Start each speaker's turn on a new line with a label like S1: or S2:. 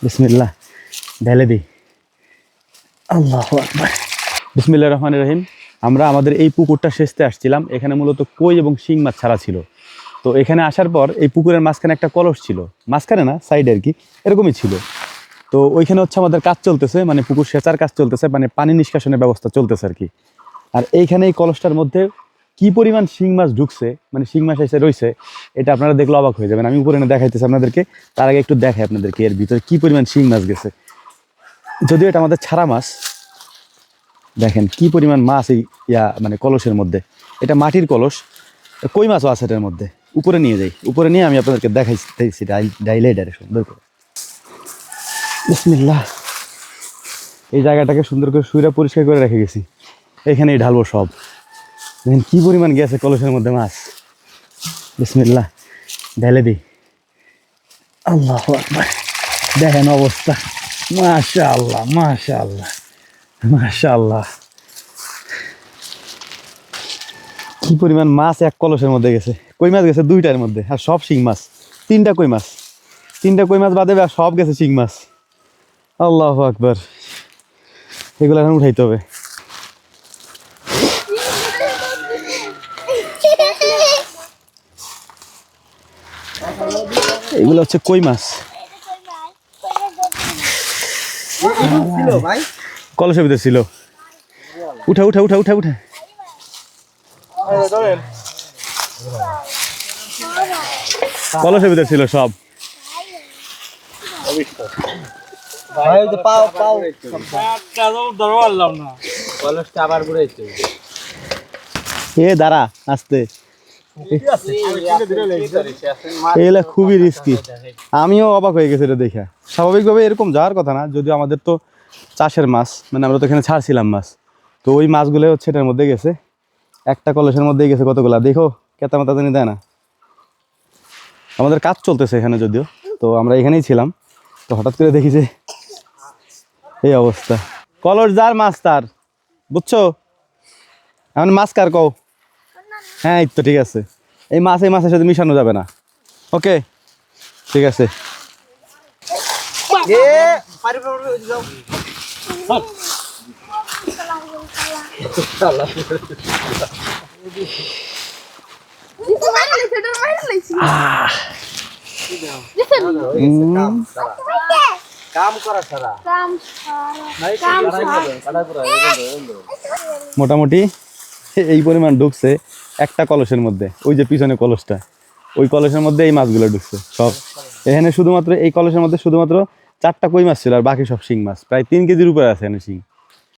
S1: বিসমিল্লাহ ঢেলে দিই। আল্লাহু আকবার। বিসমিল্লাহির রহমানির রহিম। আমরা আমাদের এই পুকুরটা সেচতে আসছিলাম। এখানে মূলত কই এবং শিং মাছ ছাড়া ছিল। তো এখানে আসার পর এই পুকুরের মাঝখানে একটা কলস ছিল, মাঝখানে না সাইডে আর কি, এরকমই ছিল। তো ওইখানে হচ্ছে আমাদের কাজ চলতেছে, মানে পুকুর সেচার কাজ চলতেছে, মানে পানি নিষ্কাশনের ব্যবস্থা চলতেছে আর কি। আর এইখানে এই কলসটার মধ্যে কি পরিমাণ শিং মাছ ঢুকছে, মানে শিং মাছ এসে রয়েছে, এটা আপনারা দেখলে অবাক হয়ে যাবেন। আমি উপরে এনে দেখাইতেছি আপনাদেরকে, তার আগে একটু দেখাই আপনাদেরকে এর ভিতরে কি পরিমাণ শিং মাছ গেছে। যদিও এটা আমাদের ছাড়া মাছ, দেখেন কি পরিমাণ মাছ এই মানে কলসের মধ্যে। এটা মাটির কলস, কই মাছও আছে এটার মধ্যে। উপরে নিয়ে যাই, উপরে নিয়ে আমি আপনাদেরকে দেখাইছি ডাইলে এটারে সুন্দর করে। বিসমিল্লাহ। এই জায়গাটাকে সুন্দর করে শুইরা পরিষ্কার করে রেখে গেছি, এখানেই ঢালবো সব। দেখেন কি পরিমাণ গেছে কলসের মধ্যে মাছ। বিসমিল্লাহ ঢেলে দিই। আল্লাহু আকবার। দেখেন অবস্থা, মাশাআল্লাহ মাশাআল্লাহ মাশাআল্লাহ। কি পরিমাণ মাছ এক কলসের মধ্যে গেছে। কই মাছ গেছে দুইটার মধ্যে, আর সব শিং মাছ। তিনটা কই মাছ বাদে সব গেছে শিং মাছ। আল্লাহু আকবার। এগুলো এখন উঠাইতে হবে। এগুলো হচ্ছে কই মাছ, কলসের ভিতরে ছিল। উঠা উঠা উঠা উঠা উঠা। কলসের ভিতরে ছিল সব। এ দাঁড়া আস্তে, এগুলা খুবই রিস্কি। আমিও অবাক হয়ে গেছি এটা দেখে। স্বাভাবিকভাবে এরকম যাওয়ার কথা না, যদিও আমাদের তো চাষের মাছ, মানে আমরা তো এখানে ছাড়ছিলাম মাছ। তো ওই মাছগুলো হচ্ছে এটার মধ্যে গেছে, একটা কলসের মধ্যেই গেছে কতগুলা। দেখো কেতা মাতা জানি দেয় না। আমাদের কাজ চলতেছে এখানে যদিও, তো আমরা এখানেই ছিলাম। তো হঠাৎ করে দেখি যে এই অবস্থা। কলস যার মাছ তার, বুঝছো? এখন মাছ কার কও? হ্যাঁ এই তো ঠিক আছে। এই মাছের সাথে মিশানো যাবে না। ওকে ঠিক আছে। মোটামুটি এই পরিমাণ ঢুকছে একটা কলসের মধ্যে। ওই যে পিছনে কলসটা, ওই কলসের মধ্যে এই মাছগুলো ঢুকছে সব। এখানে শুধুমাত্র এই কলসের মধ্যে শুধুমাত্র 4টা কই মাছ ছিল, আর বাকি সব শিং মাছ। প্রায় 3 কেজির উপরে আছে এখানে শিং।